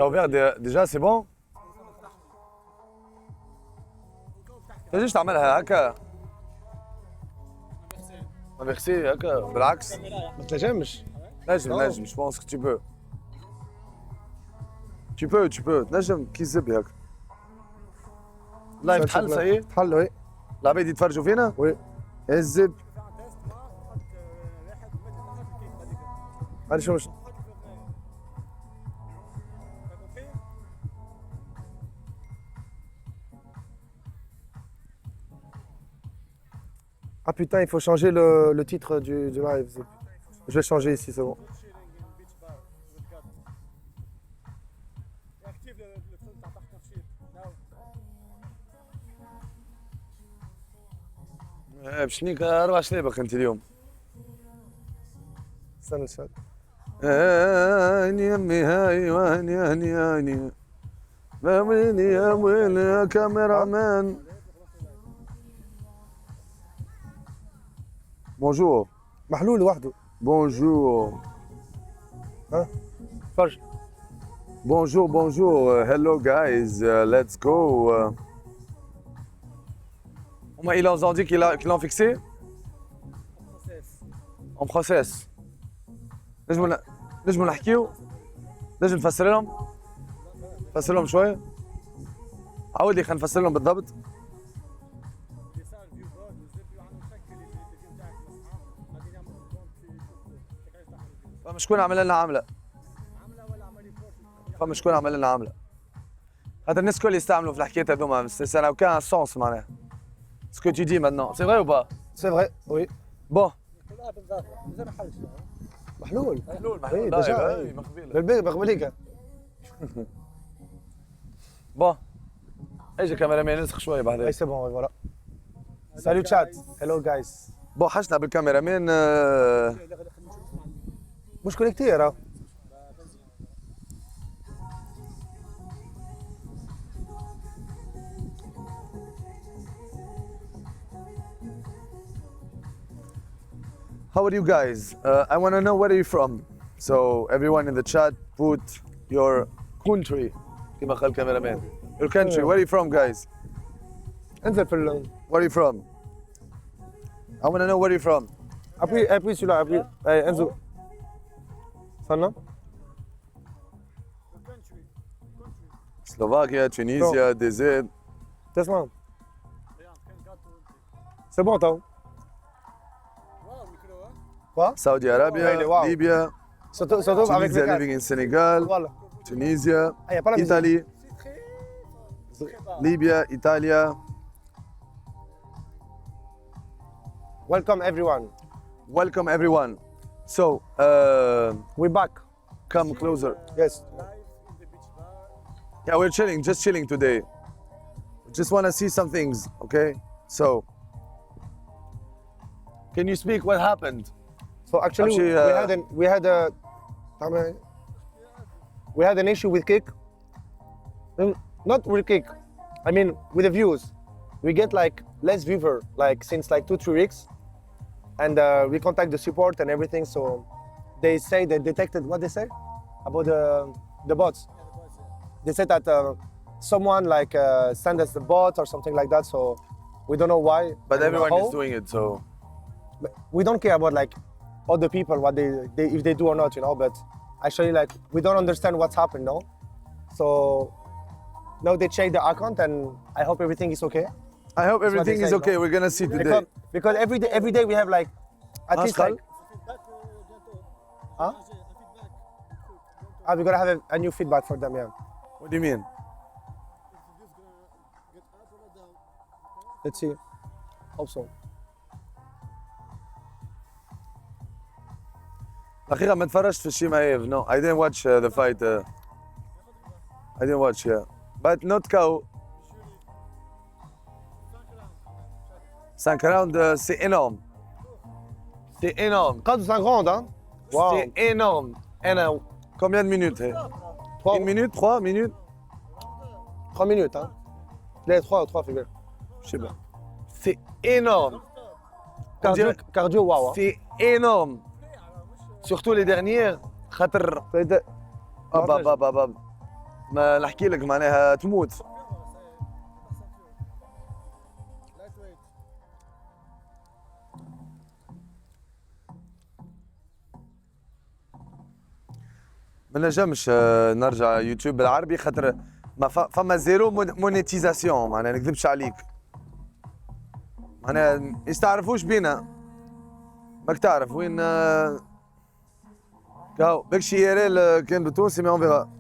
T'as ouvert déjà, c'est bon? ليش تعملها هكا؟ ما ميرسي هكا بالعكس. ما تنجمش. نجم je pense que tu peux. Tu peux تنجم كي الزبي هكا. لايف تحل صحيح؟ تحل وي. العباد يتفرجوا فينا؟ وي. الزب. هذا شو مش. Ah putain, il faut changer le titre du live. Je vais changer ici, c'est bon. بشنيك 4 شنيبك انت اليوم؟ استنى شوي. هاني يمي هاي وهاني هاني هاني ما ويلي يا ويلي يا كاميرا مان. بونجور. محلول لوحده. بونجور. ها؟ فرج. Bonjour, hello guys, let's go. Ils ont dit qu'ils l'ont fixé? En process. نجموا نحكيو؟ نجم نفسر لهم؟ نفسر لهم شوية؟ عاود لي خلينا نفسر لهم بالضبط. فمشكون عمل لنا عملة؟ فمشكون عمل لنا عملة؟ هذا الناس الكل يستعملوا في الحكايات هذوما، ça n'a aucun sens معناها. Ce que tu dis maintenant, c'est vrai ou pas? C'est vrai, oui. Bon. محلول. محلول ديجا. بالبيك. Bon. اجي كاميرامان نسخ شوية بعدين. اي سي بون فوالا. Salut chat. Hello guys. بون حشنا بالكاميرامان. مش كونيكتي راه. How are you guys? I want to know where are you from. So everyone in the chat put your country. كما قال الكاميرامان. Your country. Where are you from, guys? انزل في Where are you from? I want to know where are you from. ابوي celui-là ابوي. اي انزل. استنى. Slovakia, Tunisia, DZ. تسمع. C'est bon toi. Quoi? Saudi Arabia, Wow. Libya, Surtout avec Tunisia les living in Senegal, Voilà. Tunisia, Ah, y a pas la musique. Italie, Libya, Italia. Welcome everyone. Welcome everyone. So, We're back. come closer. Yes. Yeah, we're chilling, just chilling today. Just want to see some things, okay? So, can you speak what happened? So actually, we had an issue with Kick. Not with Kick. I mean with the views. We get like less viewer like since like 2-3 weeks, and we contact the support and everything. So they say they detected what they say about the bots. They said that someone like sent us the bot or something like that. So we don't know why. But and everyone how. is doing it, so. But we don't care about like other people what they if they do or not, you know. But actually, like we don't understand what's happened, no. So now they check the account, and I hope everything is okay. I hope everything is okay. We're gonna see today. Because every day we have like at least like. Huh? We're gonna have a new feedback for them, yeah. What do you mean? Let's see. Hope so. الحقيقة ما تفرجت في الشيمايف. No, I didn't watch the fight. I didn't watch, yeah. But not KO. 5 rounds, c'est énorme. C'est énorme. Quand 5 rounds, hein? Wow. C'est énorme. Combien de minutes? 3 1 minute, 3 minutes? 3 minutes, hein? Les 3 figure. Je sais pas. C'est énorme. Cardio, wow. Hein? C'est énorme. Surtout les dernières. خاطر ما نحكي لك معناها تموت. ما نجمش نرجع يوتيوب بالعربي خاطر ما فما زيرو مونيتيزاسيون، معناها نكذبش عليك، معناها يستعرفوش بينا. ماك تعرف وين كاو بكشي ايريل كان بتونسي مي اون فيغا.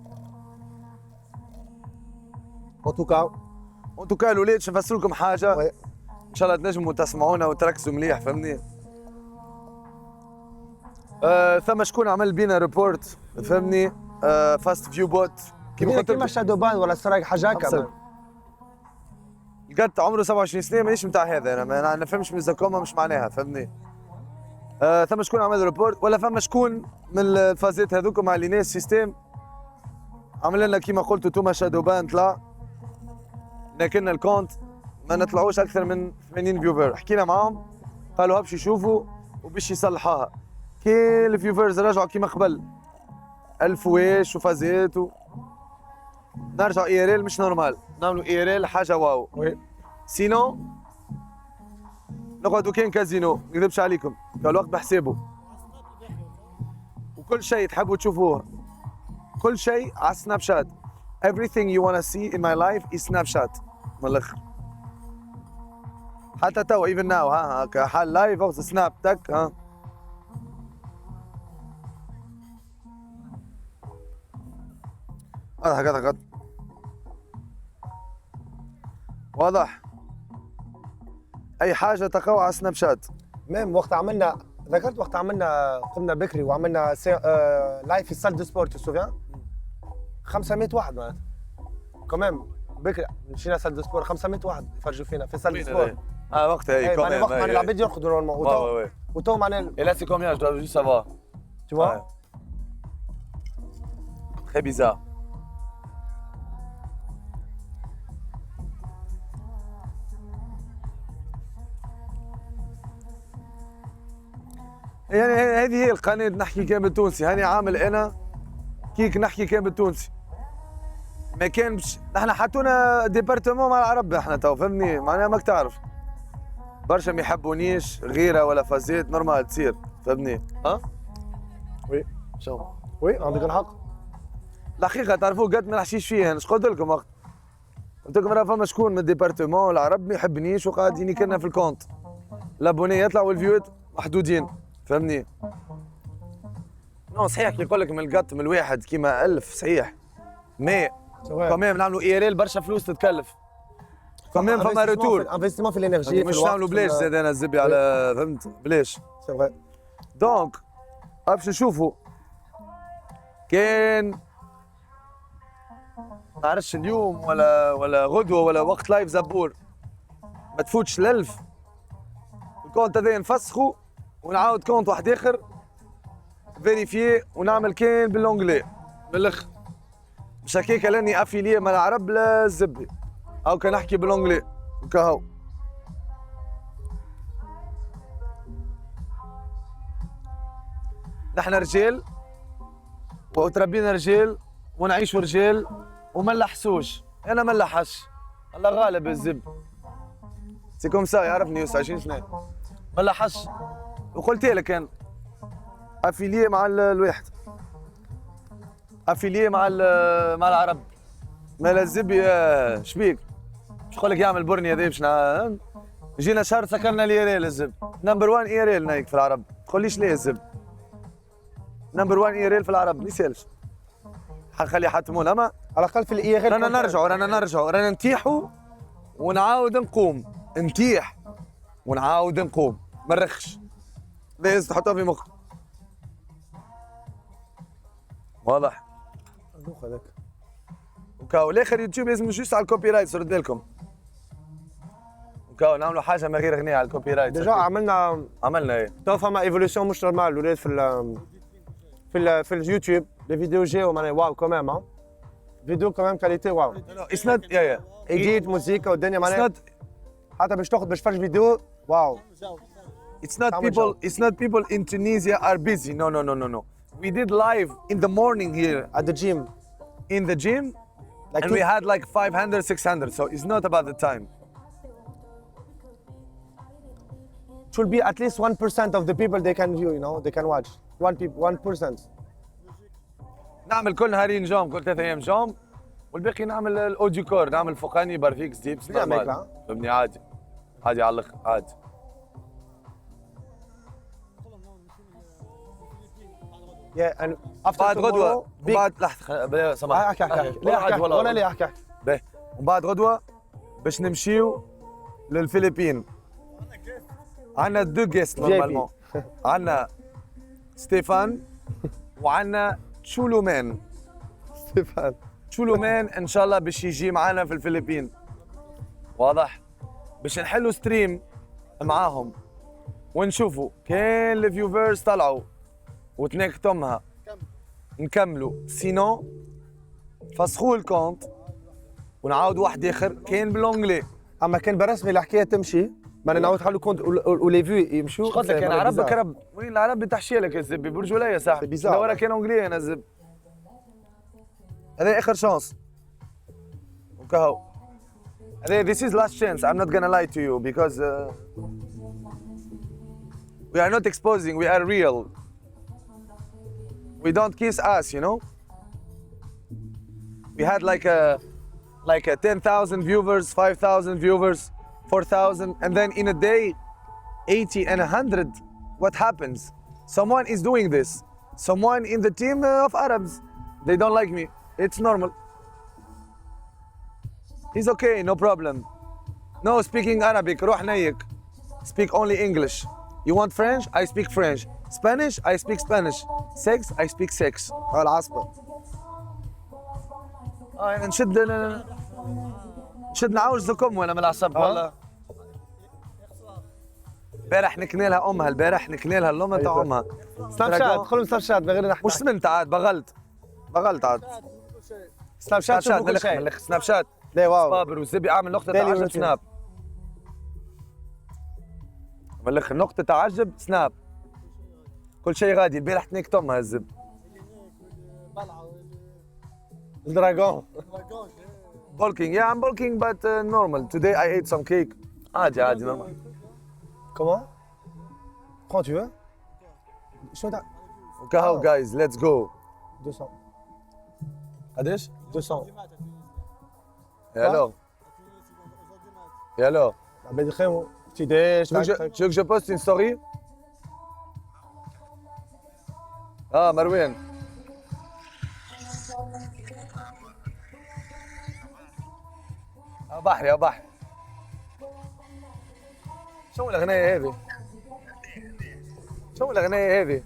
ان توكا الولاد باش نفسر لكم حاجه ان شاء الله تنجموا تسمعونا وتركزوا مليح فهمني. ثم شكون عمل بينا ريبورت فهمني، فاست فيو بوت كيما قلت كيما شادو بان ولا سراق حاجه هكا. القط عمره 27 سنه مانيش نتاع هذا، انا ما نفهمش من زكوما مش معناها فهمني. ثم شكون عمل ريبورت ولا فما شكون من الفازات هذوك مع اللي ناس سيستيم عمل لنا كيما قلتوا توما شادو بان طلع لكن الكونت ما نطلعوش اكثر من 80 فيوفر. حكينا معاهم قالوا هبش يشوفوا وباش يصلحوها. كي الفيوفرز رجعوا كيما قبل 1000 واش وفازات نرجعوا ايريل مش نورمال، نعملوا ايريل حاجه واو. سينو نقعدوا كان كازينو، ما نكذبش عليكم، كان الوقت بحسابه. وكل شيء تحبوا تشوفوه، كل شيء على سناب شات. Everything you wanna see in my life is Snapchat من الاخر. حتى تو even now ها كحال لايف او سناب تك ها. واضح واضح. اي حاجه تقوى على سناب شات. ميم وقت عملنا ذكرت وقت عملنا قمنا بكري وعملنا لايف في السال دو سبور تو سوفيان 500 واحد معناتها كمان بكري مشينا سال دو سبور 500 واحد يفرجوا فينا في سال دو سبور. وقتها هي كمان وقت معناها العباد يرقدوا نورمالمون وتو معناها Et là c'est combien? Je dois juste savoir. Tu vois? Très bizarre. يعني هذه هي القناة نحكي كان بالتونسي، هاني عامل أنا كيك نحكي كان بالتونسي. ما كانش نحن حطونا ديبارتمون مع العرب احنا تو فهمني، معناها ماك تعرف. برشا ما يحبونيش غيرة ولا فازات نورمال تصير فهمني. ها؟ وي شو؟ وي عندك الحق. الحقيقة تعرفوا قد ما نحشيش فيها، اش قلت لكم وقت؟ قلت لكم راه فما شكون من الديبارتمون العرب ما يحبنيش وقاعد ينكرنا في الكونت. الابوني يطلع والفيوات محدودين فهمني. نو صحيح كي يقول لك من القط من الواحد كيما 1000 صحيح. مي كمان نعملوا ايريل برشا فلوس تتكلف. كمان فما روتور. انفستيمون في الانرجي مش نعملوا بلاش زاد انا الزبي على فهمت بلاش. سي فري. دونك باش نشوفوا كان ما عرفتش اليوم ولا غدوه ولا وقت لايف زبور ما تفوتش ال1000 الكونت هذا نفسخه ونعاود كونت واحد اخر فيريفي ونعمل كان بالانجلي بالاخر. مش هكاك لاني افيليه مع العرب لا الزبي او كان نحكي بالانجلي وكهو. نحن رجال وتربينا رجال ونعيشوا رجال وما نلحسوش. انا ما نلحش الله غالب الزب سي كوم سا يعرفني 29 سنه ما نلحش. وقلت لك كان افيليه مع الواحد افيليه مع العرب ما الزبي شبيك مش نقول لك يعمل برني هذا باش جينا شهر سكرنا الايريل الزب نمبر 1 ايريل نايك في العرب تقوليش ليه الزب نمبر 1 ايريل في العرب ما يسالش حنخلي يحتمون اما على الاقل في الايريل رانا نرجعوا رانا نتيحوا ونعاود نقوم نتيح ونعاود نقوم ما نرخش لازم تحطوها في مخك. واضح؟ دوخ هذاك وكاو الاخر يوتيوب لازم جوست على الكوبي رايت رد لكم. وكاو نعملوا حاجه من غير غنية على الكوبي رايت. ديجا عملنا ايه تو فما ايفوليسيون مش نورمال الولاد في اليوتيوب لي فيديو جاو معناها واو كمان فيديو كمان كاليتي واو. اتس نوت يا ايديت موسيقى والدنيا معناها حتى باش تاخذ باش تفرج فيديو واو. It's not people in Tunisia are busy. No. We did live in the morning here at the gym. In the gym Like and we had like 500, 600, so it's not about the time. it should be at least 1% of the people they can view, you know, they can watch. 1%. نعمل كل نهارين جوم، كل 3 ايام جوم، والباقي نعمل الاوديو كور، نعمل فوقاني بارفيكس ديبس نعمل نورمال. هيك، فهمني؟ عادي عادي على الاخر عادي. Yeah, and after بعد غدوة tomorrow, big... وبعد لحظة سمح احكي ليه احكي ولا ليه احكي. باهي، وبعد غدوة باش نمشيو للفلبين. عندنا دو جيست نورمالمون. عندنا ستيفان وعندنا تشولومان. ستيفان تشولومان ان شاء الله باش يجي معنا في الفلبين. واضح؟ باش نحلوا ستريم معاهم ونشوفوا كان الفيوفرز طلعوا وتنكتمها نكملوا، سينو فسخوا الكونت ونعاود واحد اخر كان بالانجلي. اما كان برسمي الحكايه تمشي، ما نعاود نخلوا كونت ولي فيو يمشوا. قلت لك انا عرب كرب، وين العرب تحشي لك يا زبي برجوليه يا صاحبي. بيزار. دورة كان انجلي انا زب. هذا اخر شانس. وكهو. هذا this is last chance. I'm not gonna lie to you because we are not exposing, we are real. We don't kiss ass, you know? We had like a 10,000 viewers, 5,000 viewers, 4,000, and then in a day, 80 and 100. What happens? Someone is doing this. Someone in the team of Arabs. They don't like me. It's normal. He's okay, no problem. No speaking Arabic, روح نيك. Speak only English. You want French? I speak French. Spanish? I speak Spanish. Sex? I speak sex. العصبه. نشد نعوجزكم وانا من العصب والله. البارح نكني لها امها، البارح نكني لها اللومه تاع امها. سناب شات، ادخلوا سناب شات من غير نحكي. مش سمنت عاد، بغلت عاد. سناب شات شوفوا كل شيء. نلخ سناب شات. ليه واو. صابر والزبي اعمل نقطة ديلي تعجب روتين. سناب. ملخ نقطة تعجب سناب. كل شيء غادي، البارح تنيك تمها الزب. الدراغون. Bulking, yeah, I'm bulking but normal. Today I ate some cake. عادي normal. Comment? Prends, tu veux? شو ده؟ وكهو guys, let's go. 200. قديش؟ 200. Hello. Hello. عباد يخيموا. petit déj. Tu veux que je poste une story? Ah, Marwan. يا بحر. شو الأغنية هذه؟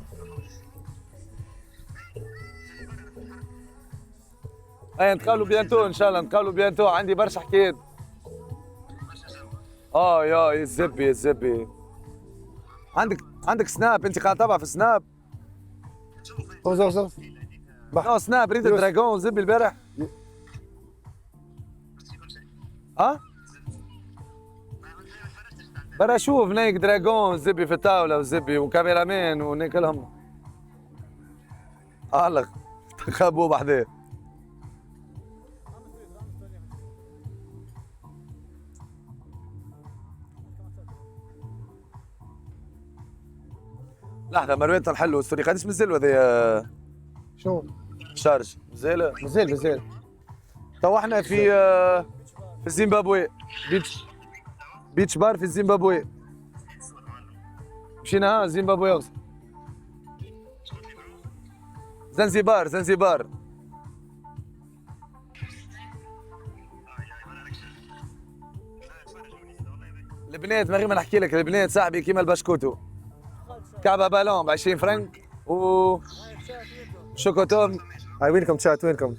اي نتقابلوا بيانتو ان شاء الله، نتقابلوا بيانتو، عندي برشا حكايات. يا الزبي. عندك سناب، انت قاعد تتابع في سناب؟ شوف. سناب ريد دراجون زبي البارح. برا شوف نيك دراجون زبي في الطاولة وزبي وكاميرامان ونيك لهم. علق خبوا بحذاه. لحظة مروان تنحلوا ستوري، قداش مازال هذايا شو؟ شارج؟ مازال. تو احنا في الزيمبابوي، بيتش بار في الزيمبابوي. مشينا زيمبابوي اغزر. زنزبار. البنات من غير ما نحكي لك، البنات صاحبي كيما البشكوتو. كعبة بالون ب 20 فرنك و شوكوتوم. وينكم شات وينكم؟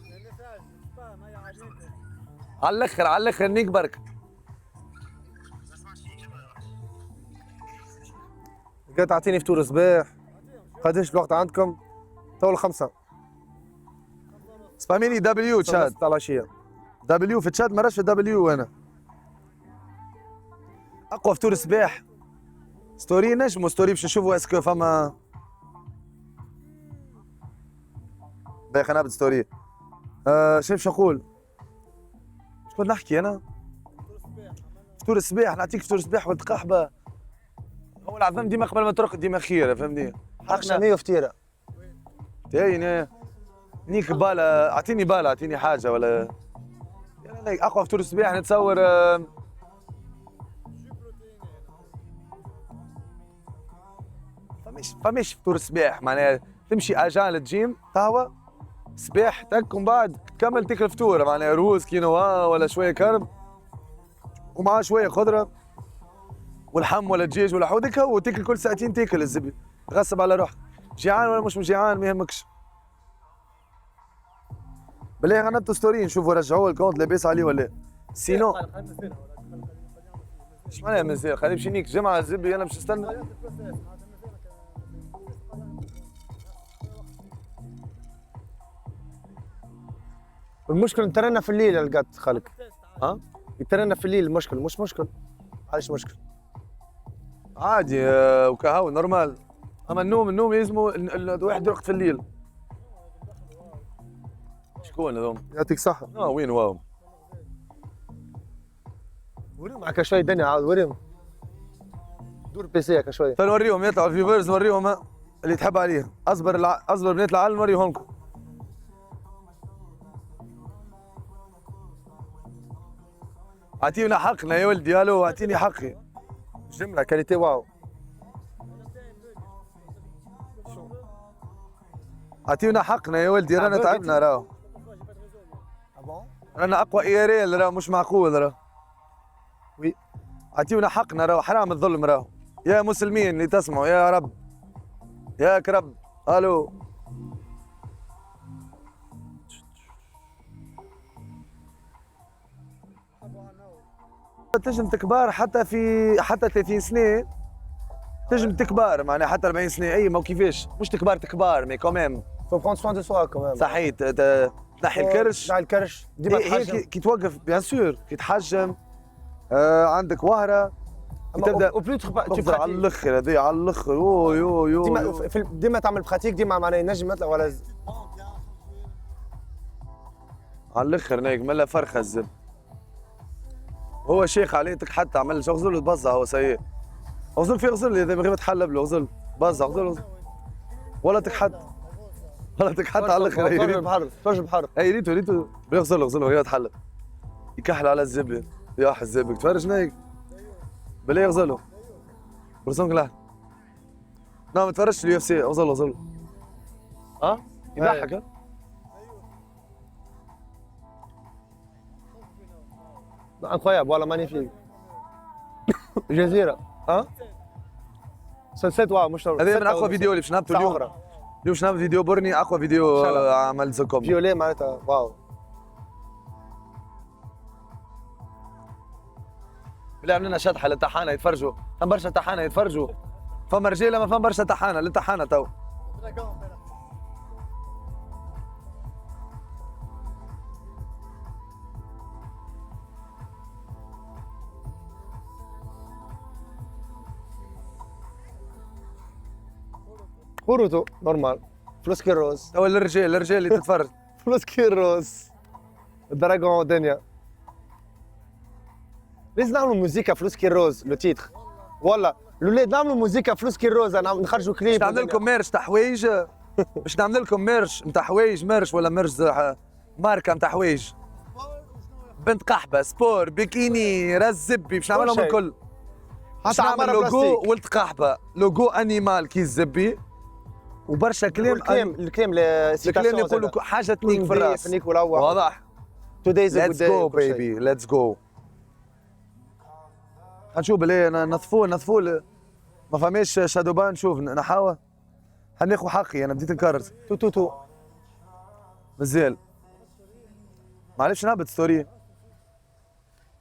على الاخر نيك برك. قلت تعطيني فطور صباح. قداش الوقت عندكم؟ تو 5. سباميني دبليو تشات تاع العشيه. دبليو في تشات، مرش في دبليو انا. اقوى فطور صباح. ستوري نجمو ستوري باش نشوفوا اسكو فما. باهي خلينا نبدا ستوري. شايف شو نقول؟ كنت نحكي انا فطور الصباح نعطيك فطور الصباح ولد قحبه. هو العظام ديما قبل ما ترقد ديما خير فهمني. حقنا 100 فطيره. تاين نيك بالا اعطيني بالا اعطيني حاجه ولا يعني اقوى فطور الصباح نتصور فماش فطور الصباح معناها تمشي اجان للجيم قهوه صباح تك ومن بعد كمل تاكل فطور معناها روز كينوا ولا شويه كرب ومعاه شويه خضره والحم ولا دجاج ولا حودك هو تاكل كل ساعتين تاكل الزبي تغصب على روحك جيعان ولا مش جيعان ما يهمكش. بالله غنبتوا ستوري نشوفوا رجعوه الكونت لاباس عليه ولا سينو اش معناها مازال خليه يمشي نيك جمعه الزبي انا باش نستنى. المشكل نترنا في الليل القط خلق. ها؟ يترنا في الليل المشكل مش مشكل. علاش مشكل؟ عادي وكهو نورمال. اما النوم يلزموا الواحد يرقد في الليل. شكون هذوما؟ يعطيك صحة. وين واو؟ وريهم معك شوي الدنيا عاود وريهم. دور بيسي هكا شوي. نوريهم يطلعوا الفيفرز نوريهم اللي تحب عليه. اصبر بنات العالم نوريهم لكم. اعطينا حقنا يا ولدي الو اعطيني حقي. جملة كاليتي واو. اعطينا حقنا يا ولدي رانا تعبنا راهو. رانا اقوى اي ار ال راهو مش معقول راهو. وي اعطيونا حقنا راهو حرام الظلم راهو. يا مسلمين اللي تسمعوا يا رب ياك رب الو. تنجم تكبر حتى 30 سنه تنجم تكبر معناها حتى 40 سنه اي ما كيفاش مش تكبر مي كوميم فو برون سوان دو سوا كوميم. صحيت تنحي الكرش. تنحي الكرش ديما تحجم. كي توقف بيان سور كي تحجم عندك وهره تبدا تبدا على الاخر هذه على الاخر يو ديما تعمل براتيك ديما معناها ينجم يطلع ولا على الاخر نايك ملا فرخه الزب. هو شيخ عليه تكحت عمل غزل له بزه هو سيء. غزل في غزل اذا بغيت تحلب له غزل بزه غزل ولا تكحت على الاخر. توجه بحر اي ريتو بيغزل هي تحلب يكحل على الزبده ياح الزبده تفرج نايك بلا يغزلوا برسمك لا ما تفرجش اليو اف سي غزل يضحك incroyable voilà magnifique. جزيرة سلسلة واو مش هذا من اقوى فيديو اللي باش نهبطوا اليوم. اليوم باش نهبط فيديو برني اقوى فيديو عمل لكم. فيولي معناتها واو. بلا عملنا شطحة للطحانة يتفرجوا فما برشا طحانة يتفرجوا فما رجالة ما فما برشا طحانة للطحانة تو. بوروتو نورمال فلوس كيروز. تو الرجال اللي تتفرج فلوس كيروز الدراغون الدنيا. لازم نعملوا موزيكا فلوس كيروز لو تيتر ولا الاولاد نعملوا موزيكا فلوس كيروز نخرجوا كليب. باش نعمل لكم ميرش تاع حوايج باش نعمل لكم ميرش نتاع حوايج ميرش ولا ميرش ماركه نتاع حوايج بنت قحبه سبور بيكيني راس زبي باش نعملهم الكل. باش نعمل لوجو ولد قحبه لوجو انيمال كي الزبي وبرشا كلام. الكلام يقولوا حاجه تنيك في الراس واضح. ليتس جو بيبي ليتس جو. حنشوف بلي نظفوه ما فماش شادوبان نشوف نحاول حناخذ حقي انا بديت نكرز تو مازال معليش نهبط ستوري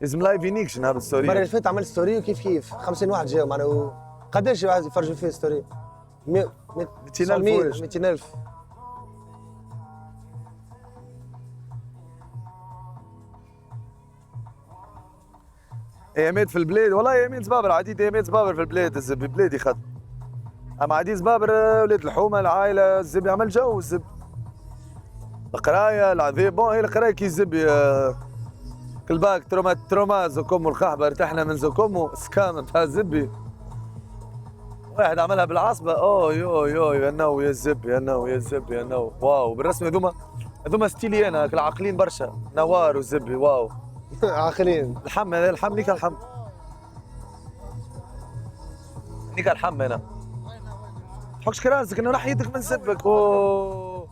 لازم لايف ينيكش نهبط ستوري. المره اللي فاتت عملت ستوري وكيف 50 واحد جاوا معناها قداش واحد يفرجوا فيه ستوري 200,000 ايامات في البلاد والله ايامات زبابر عديت ايامات زبابر في البلاد الزب بلادي خد. اما عديت زبابر ولاد الحومه العائله الزب يعمل جو الزب القرايه العذاب بون هي القرايه كي الزب كلباك تروما زوكومو الخحبه ارتحنا من زوكومو سكام بتاع زبي. واحد عملها بالعصبه اوه يو يو يا نو يا زب يا نو يا زب يا نو واو بالرسم هذوما ستيليين هاك العاقلين برشا نوار وزبي واو. عاقلين. الحم هذا الحم نيكا الحم نيكا الحم هنا تحكش كراسك انه راح يدك من زبك اوه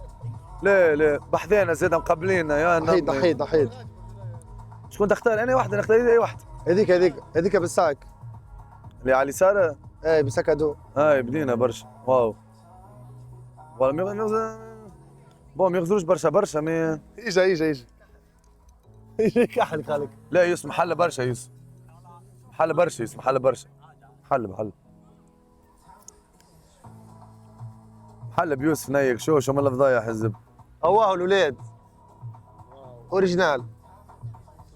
لا بحذينا زيد مقبلينا يا ضحيت نمي. ضحيت ضحيت. شكون تختار؟ انا واحده نختار اي واحده. هذيك بالساك. اللي على اليسار ايه بالساك ادو. هاي بدينا برشا واو والله ما يغزروش برشا مي اجا يجي كحل خالك. لا يوسف محل برشا يوسف محل برشا يوسف محل بيوسف نيك شو من الفضايح الزب. هواه الولاد اوريجينال.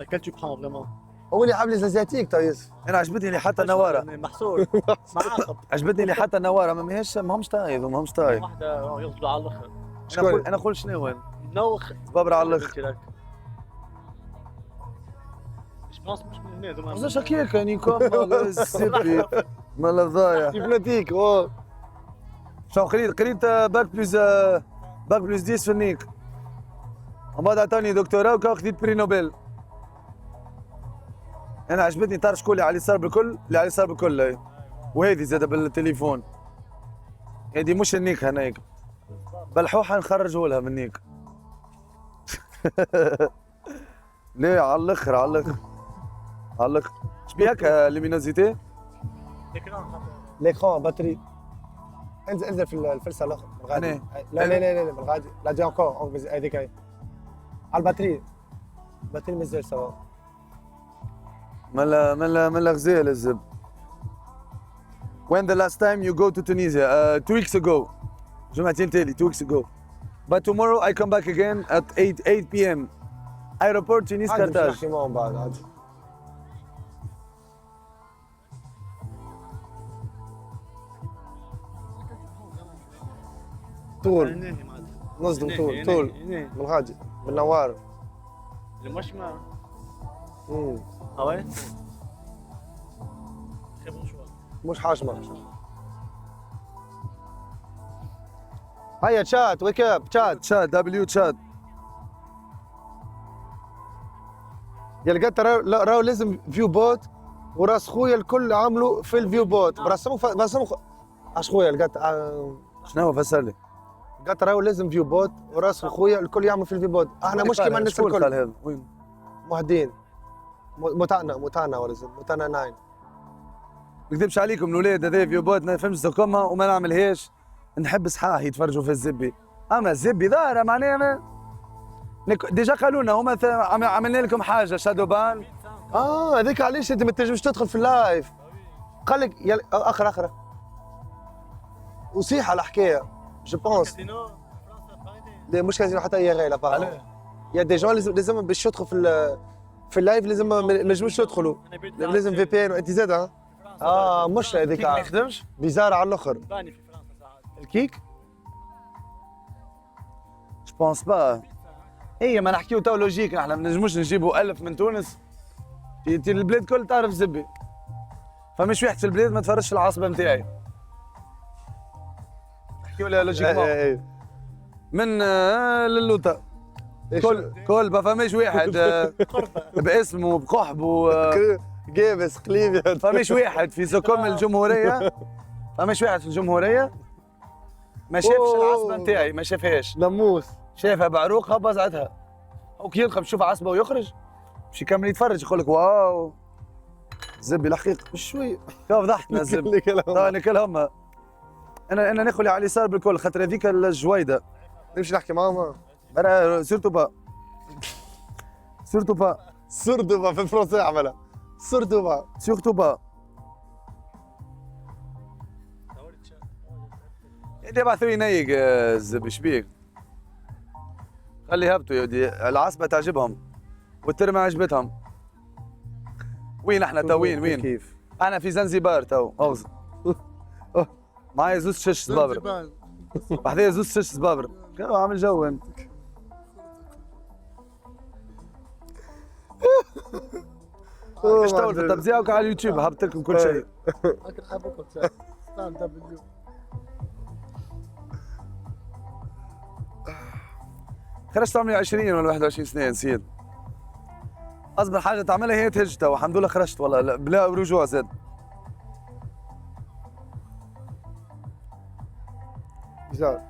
Laquelle tu prends vraiment? هو اللي حاب لي زازاتيك تو يوسف. انا عجبتني اللي حتى نواره محصور معاقب. عجبتني اللي حتى نواره ماهمش طايب ماهمش طايب. واحدة يغزلوا على الاخر. انا اقول شنو وين نوخ بابر على الاخر. جو بونس مش من هنا دوما. زوج هكاك نيكو الزبي من الفضايح. كيفناتيك اوه. شو قريت باك بلوس 10 في النيك. ومن بعد عطاني دكتوراه وكا خديت بري نوبل. انا عجبتني تعرف شكون اللي على اليسار بالكل هي. وهذه زاده بالتليفون. هذه مش النيك هناك. بلحوحه نخرجوا لها من النيك. ليه على الاخر شبيهك لومينوزيتي؟ ليكرون باتري. انزل في الفلسه الاخر بالغادي. أنا؟ لا بالغادي. لا دي انكور هذيك هي. على الباتري مازال سوا. ملا غزال الزب. When the last time you go to Tunisia? 2 weeks ago. جمعتين تالي 2 weeks ago. But tomorrow I come back again at 8 p.m. Aeroport Tunis Carthage. نحكي معهم بعد عادي. طول نصدم طول من غادي من نوار. المشمع. امم Ah ouais? Très bon choix. مش حاشمه. هيا تشات ويك اب تشات. تشاد يا لقيت راهو لازم فيو بوت وراس خويا الكل عملوا في الفيو بوت برسموا اش خويا لقيت شنو فسر لي؟ لقيت راهو لازم فيو بوت وراس خويا الكل يعمل في الفيو بوت. احنا مش كيما الناس شكون قال الكل هذا؟ وين؟ مهدين متانا ولازم متانا 9. ما نكذبش عليكم الاولاد هذا في بوت ما نفهمش زكوما وما نعملهاش. نحب صحاح يتفرجوا في الزبي. اما الزبي ظاهره معناها ديجا قالوا لنا هما عملنا لكم حاجه شادو بان. هذيك علاش انت ما تنجمش تدخل في اللايف. قال لك اخر وصيحه الحكايه جو بونس. Casino. لا مش كازينو حتى هي غير علاه؟ يا دي جون لازم باش يدخلوا في اللايف لازم ما نجموش يدخلوا. لازم في بي ان وانت زاد مش هذيك ما يخدمش؟ بيزار على الاخر. باني في فرنسا ساعات. الكيك جو بونس با. هي ما نحكيو تو لوجيك احنا ما نجموش نجيبوا 1000 من تونس. البلاد كل تعرف زبي. فمش واحد في البلاد ما تفرجش في العاصمه نتاعي. نحكيو لها لوجيكمون. من للوطا. كل ما فماش واحد باسمه بقحبه جابس قليبي. فماش واحد في سكوم الجمهوريه. فماش واحد في الجمهوريه ما شافش العصبه نتاعي ما شافهاش. ناموس شافها بعروقها بزعتها. وكي يلقى بشوف عصبه ويخرج باش يكمل يتفرج يقول لك واو زبي الحقيقه شوي كيف ضحكنا زبي. راني كلهم انا ناخذ على اليسار بالكل خاطر هذيك الجويده نمشي نحكي معاهم. انا سورتو با سردوبا في الفرنسي عملها سردوبا. سورتو با اللي بعثوا ينيق الزبي شبيك خلي هبطوا يا ودي العصبه تعجبهم والترمه عجبتهم. وين احنا تو وين؟ كيف؟ انا في زنزبار تو اوز معايا زوز شش صبابر. بحذايا زوز شش صبابر. عامل جو انت. مش طول في التبزيع وكا على اليوتيوب هبط لكم كل شيء. اكل حبكم ستاند دبليو. خرجت عمري 20 ولا 21 سنه نسيت. اصبر حاجه تعملها هي تهج تو الحمد لله خرجت والله بلا رجوع زاد. بزاف.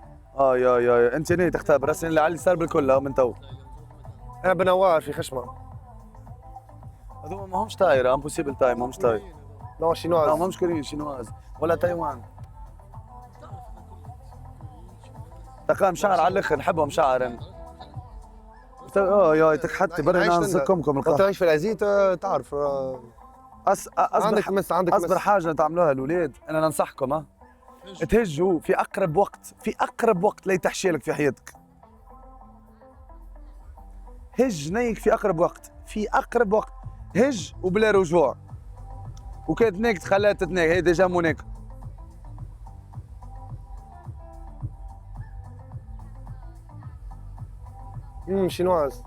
يا انت ني تختبر راسين اللي على اليسار بالكل من تو. انا بنوار في خشمه. هذوما ما همش طايره امبوسيبل تايم ما همش طاير. نو شينواز. لا ما همش كوريين شينواز ولا تايوان. تلقاها مشعر على الاخر نحبهم مشعر انا. يا تكحتي بري نزكمكم وانت عايش في العزيز تعرف. اصبر حاجه تعملوها الاولاد انا ننصحكم تهجوا في اقرب وقت لا يتحشي لك في حياتك. هج نيك في اقرب وقت هج وبلا رجوع. وكانت نيك تخليها تتنيك هي ديجا مونيك. شينواز.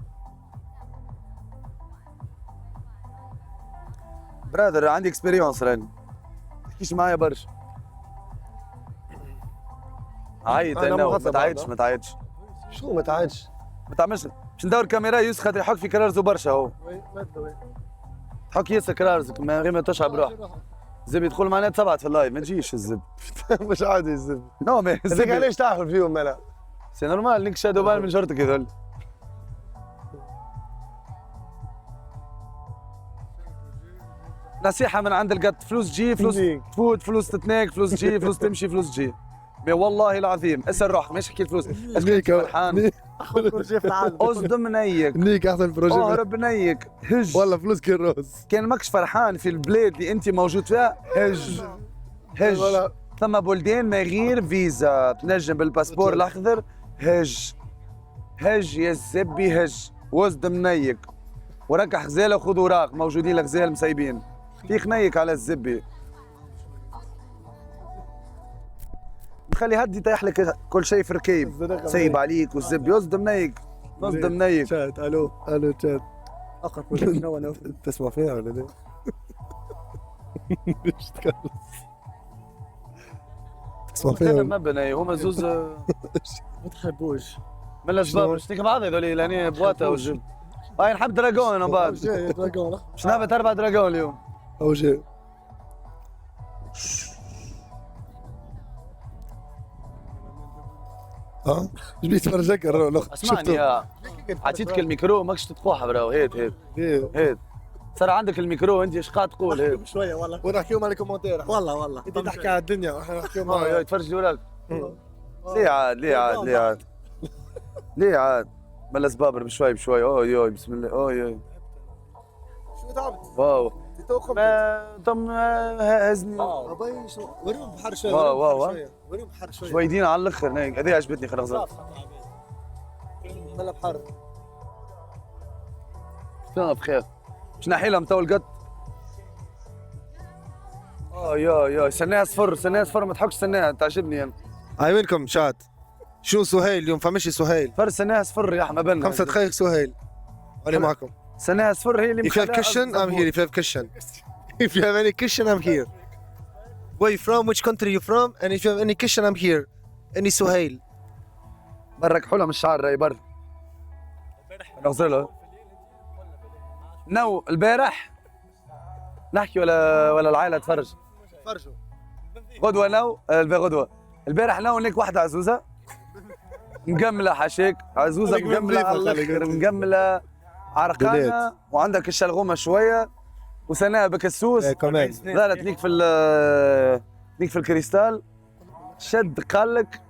برادر عندي اكسبيريونس راني. ما تحكيش معايا برشا. عيط انا ما تعيطش. شو ما تعيطش؟ ما تعملش باش ندور كاميرا يوسف خاطر يحك في كرارزو برشا هو. حك ياسر كرارزك من غير ما تشعب روحك. الزب يدخل معنا تبعت في اللايف ما تجيش الزب. مش عادي الزب. نو مي الزب علاش تاكل فيهم انا؟ سي نورمال ليك شادو بال من جرتك هذول. نصيحة من عند القط فلوس تجي فلوس تفوت فلوس تتناك فلوس تجي فلوس تمشي فلوس تجي. مي والله العظيم اسال روحك ماشي حكي الفلوس اسكت فرحان. بروجي في العالم. اصدم نيك. نيك احسن بروجي. اهرب نيك هج. والله فلوس كروز. كان ماكش فرحان في البلاد اللي انت موجود فيها هج. ثم بلدان ما غير فيزا تنجم بالباسبور الاخضر هج يا الزبي هج وصدم نيك وركح غزاله وخذ وراق موجودين لك غزال مسيبين فيك نيك على الزبي. خلي هدي يطيح لك كل شيء في ركيب سيب عليك والزبي يصدم نيك نصدم نيك. شات الو شات اقرب بروجي شنو انا تسمع فيها ولا لا؟ تسمع فيها انا ما بني هما زوز ما تحبوش. من الاسباب باش تيك بعض هذول لاني بواتا والجب. باين نحب دراجون انا بعد باش نهبط 4 دراجون اليوم. او شيء ايش بيتفرجك الروح اسمعني يا عطيتك الميكرو ماكش تطفوها براو هيت صار عندك الميكرو انت ايش قاعد تقول هيت شويه والله ونحكيهم على الكومنتير. والله انت تحكي على الدنيا واحنا نحكيهم على تفرج لي وراك. ليه عاد من الاسباب بشوي اوي بسم الله اوي شو تعبت؟ واو ما تم هزني وريهم بحر شويه. وريهم بحر شويه. شويدين على الاخر هيك هذه عجبتني خلاص. ملا بحر. بخير باش نحي لهم تو القط. يا سناها صفر ما تحكش سناها تعجبني انا. هاي وينكم شات؟ شو سهيل اليوم فمشي سهيل؟ فر سناها صفر يا احمد بنا 5 دقائق سهيل. أنا معكم. سناها صفر هي اللي If you have question, I'm here. If you have question. If you have any question, I'm here. Where you from? Which country you from? And if you have any question, I'm here. Any سهيل. برك حلم من الشعر راي بر. نغزله. نو البارح نحكي ولا العائلة تفرج. فرجوا. غدوة غدوة. البارح نو لك واحدة عزوزة. مجملة حاشيك عزوزة مجملة على الآخر مجملة عرقانة وعندك الشلغومة شوية وسناها بكسوس. كمان. ظهرت ليك في الكريستال شد قالك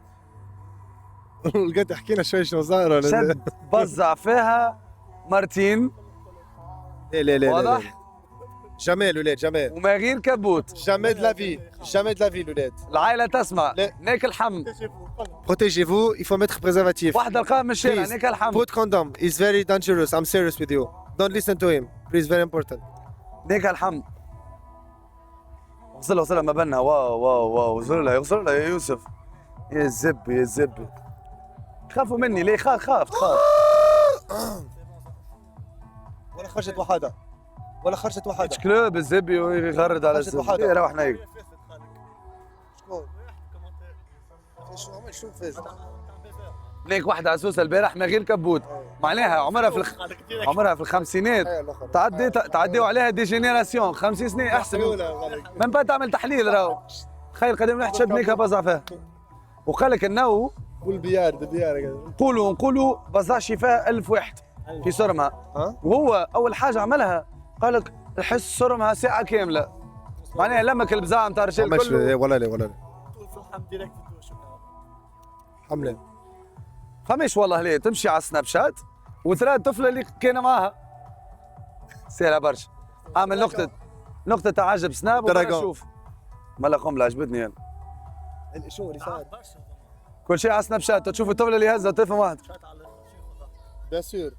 لقيت حكينا شوي شنو صار شد بزع فيها مرتين. لا واضح؟ جمال ولاد جمال وما غير كبوت. جامي دو لافي الولاد. العائلة تسمع لا. ناك الحم. Protégez-vous, il faut mettre préservatif. واحدة القاها من الشارع ناك الحم. Put condom. It's very dangerous. I'm serious with you. Don't listen to him. Please, very important. ناك الحم. وصلها ما بينها واو يغسل لها يا يوسف. يا الزبي تخافوا مني ليه خاف ولا خرجت وحدة. ولا خرجت وحده؟ كلوب الزبي يغرد على خرجت وحده. الزبي روح نايم. شكون؟ شو عمل شو فاز؟ هناك واحدة عسوسة البارح من غير كبوت معناها عمرها في الخمسينات تعديوا عليها دي جينيراسيون 50 سنة احسن من بعد تعمل تحليل راهو تخيل قدام واحد شد نيكها بزع فيها وقال لك انه بالبيار نقولوا بزع فيها 1000 واحد في صرمها وهو اول حاجة عملها قال لك الحس صرمها ساعة كاملة معناها لمك البزاع نتاع الرجال كله ولا لا حمله فماش والله ليه تمشي على السناب شات وترى الطفله اللي كان معاها سهله برشا اعمل نقطه تعجب سناب وشوف مالا قنبله عجبتني انا شو اللي صار؟ كل شيء على سناب شات تشوف الطفله اللي هزها طفل واحد بيان سور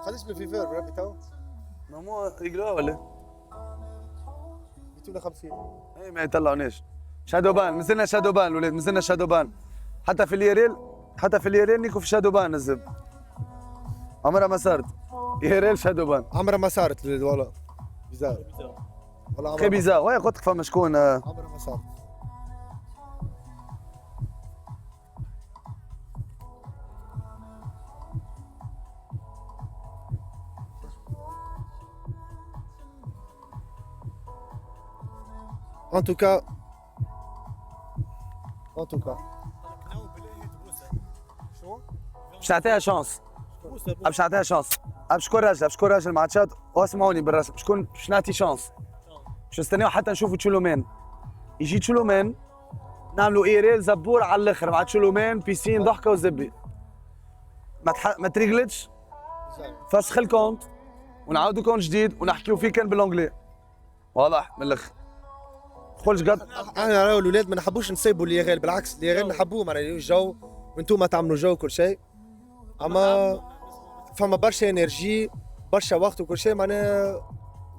قداش بالفيفر بربي تو؟ مو يقلوها ولا 250 اي ما يطلعوناش شادو بان مازلنا شادو بان الولاد مازلنا شادو بان حتى في اليريل نيكو في شادو بان الزب عمرها ما صارت يريل شادو بان عمرها ما صارت والله بيزار والله خي بيزار وين قلت لك فما شكون عمرها ما صارت En tout cas باش نعطيها شانس باش نعطيها شانس باش شكون راجل ماتشات واسمعوني بالرسم باش نعطي شانس باش نستناو حتى نشوفوا تشولومان يجي تشولومان نعملوا ايريل زبور على الاخر مع تشولومان بيسين ضحكه وزبي ما تريقلتش فسخ الكونت ونعاودوا كونت جديد ونحكيو فيه كان بالانجلي واضح من الاخر قولش قد احنا راهو الاولاد ما نحبوش نسيبوا اليغال بالعكس اليغال نحبوه معناها الجو وانتم تعملوا جو كل شيء اما فما برشا انرجي برشا وقت وكل شيء معناها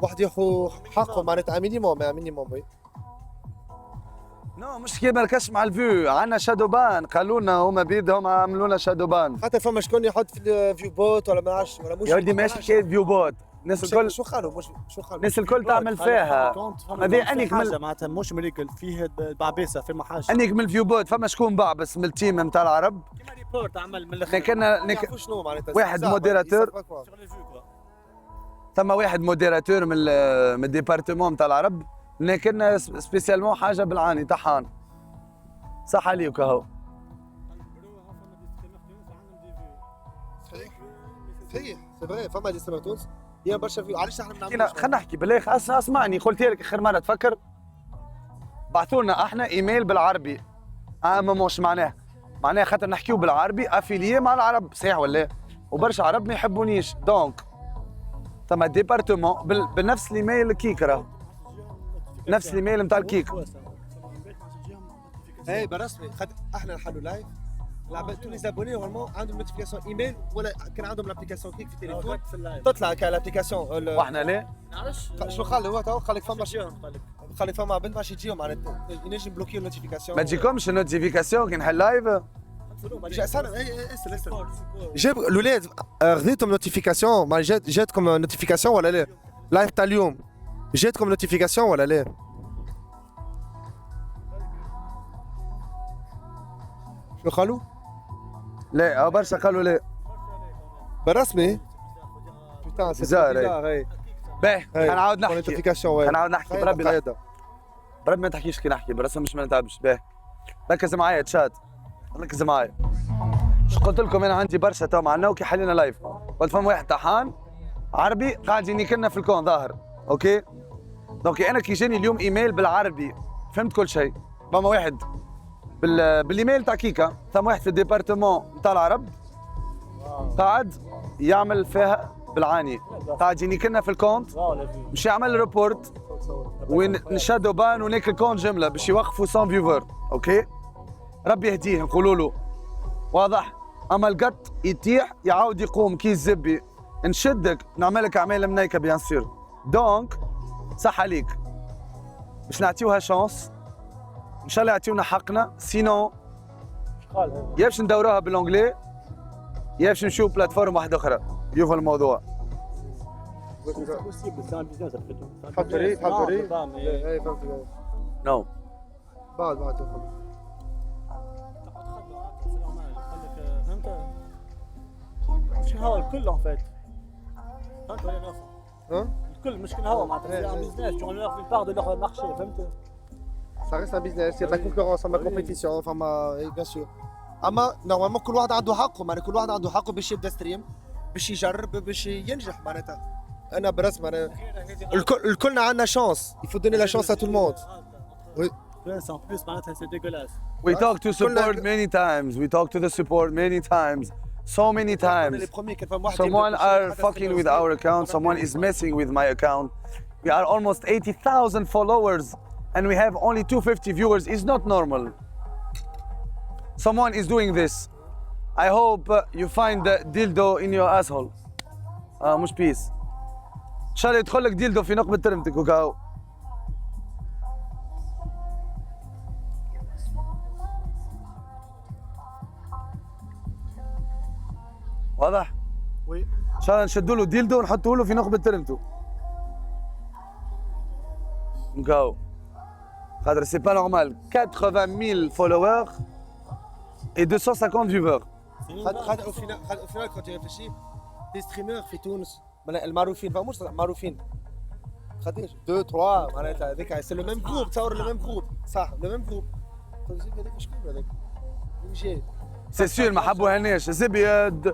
واحد ياخذ حقه معناتها مينيموم وي نو مش كيما الكش مع الفيو عندنا شادو بان قالوا لنا هما بيدهم عملوا لنا شادو بان حتى فما شكون يحط في الفيو بوت ولا ما نعرفش ولا مش يا ولدي ماشي حكايه فيو بوت الناس الكل شو قالوا مش شو قالوا الناس الكل تعمل فيها هذه انيك من معناتها مش مريكل فيه البعبيسه في حاجه انيك من الفيو بوت فما شكون بعبس من التيم نتاع العرب كيما ريبورت عمل من الاخر كنا شنو معناتها واحد موديراتور شغل الفيو ثم واحد موديراتور من الديبارتمون نتاع العرب لكن سبيسيالمون حاجه بالعاني طحان صح عليك اهو صحيح سي فري فما اللي سمع تونس هي برشا فيو علاش احنا خلينا نحكي بالله اسمعني قلت لك اخر مره تفكر بعثوا لنا احنا ايميل بالعربي ما مش معناها خاطر نحكيو بالعربي افيليه مع العرب صحيح ولا وبرشا عرب ما يحبونيش دونك ثم ديبارتمون بنفس الايميل كيك راه نفس الايميل نتاع الكيك اي بالرسمي احنا نحلوا لايف تو لي زابوني نورمالمون عندهم نوتيفيكاسيون ايميل ولا كان عندهم لابليكاسيون كيك في التليفون تطلع كالابليكاسيون واحنا ليه؟ نعرفش شنو قال هو تو قال لك فما قال لك فما بنت ماشي تجيهم معناتها ينجم بلوكي النوتيفيكاسيون ما تجيكمش النوتيفيكاسيون كي نحل لايف اسال جاب الاولاد خذيتهم نوتيفيكاسيون ما جاتكم نوتيفيكاسيون ولا لا؟ لايف تاع اليوم جاتكم نوتيفيكاسيون ولا لا؟ شنو قالوا؟ لا برشا قالوا لا بالرسمي بوتان سي بيزار باهي حنعاود نحكي نوتيفيكاسيون حنعاود نحكي بربي بربي ما تحكيش كي نحكي بالرسم مش ما نتعبش باهي ركز معايا تشات ركز معايا شو قلت لكم انا عندي برشا تو مع النوكي حلينا لايف قلت فما واحد طحان عربي قاعد ينيكلنا في الكون ظاهر اوكي دونك انا كي جاني اليوم ايميل بالعربي فهمت كل شيء فما واحد بالايميل تاع كيكا ثم واحد في الديبارتمون نتاع العرب قاعد يعمل فيها بالعاني قاعد ينيكلنا في الكونت باش يعمل ريبورت ونشادو بان وناكل كونت جمله باش يوقفوا 100 فيوفر اوكي ربي يهديه نقولوا له واضح اما القط يتيح يعاود يقوم كي الزبي نشدك نعملك اعمال منيكه بيان سور دونك صح عليك باش نعطيوها شانس ان شاء الله يعطيونا حقنا سينو يا باش ندوروها بالانجلي يا باش نشوف بلاتفورم واحده اخرى يوفى الموضوع C'est possible, c'est un business après tout. C'est un فهمتني business. Non, فهمتني c'est pas, mais- اي فهمتني نو بعد تاخد خدمة، c'est normal. يقول لك فهمت؟ مش هوا الكل en fait. فهمت ولا لا؟ ها الكل مش كل هوا معناتها c'est un business. On leur fait une part de leur marché, فهمت؟ Ça reste un business, il y a de la concurrence, il y a de la compétition, فما bien sûr. اما نورمالمون كل واحد عنده حقه، معناها كل واحد عنده حقه باش يبدا ستريم، باش يجرب، باش ينجح معناتها. انا برسم معناها الكلنا عندنا شانس، il faut donner la chance à tout le monde. Oui. En plus معناتها c'est dégueulasse. We talk to support many times. We talk to the support many times. So many times. les premiers كان فما واحد Someone يبدا are بشي fucking حاجة with our account. Someone is messing with my account. We are almost 80,000 followers and we have only 250 viewers. It's not normal. Someone is doing this. I hope you find the dildo in your asshole. مش peace. إن شاء الله يدخل لك ديلدو في نقبة ترمتك وكاو. واضح؟ وي ان شاء الله نشدوا له ديلدو ونحطوا له في نقبة ترمته. نكاو. خاطر سي با نورمال 80,000 followers et 250 viewers. خد au final quand tu réfléchis des streamers في تونس المعروفين فمش معروفين قداش 2 3 معناتها هذيك سي لو ميم جروب تصور لو ميم جروب صح لو ميم جروب هذاك شكون هذاك؟ سي سور ما حبوهالناش زبيد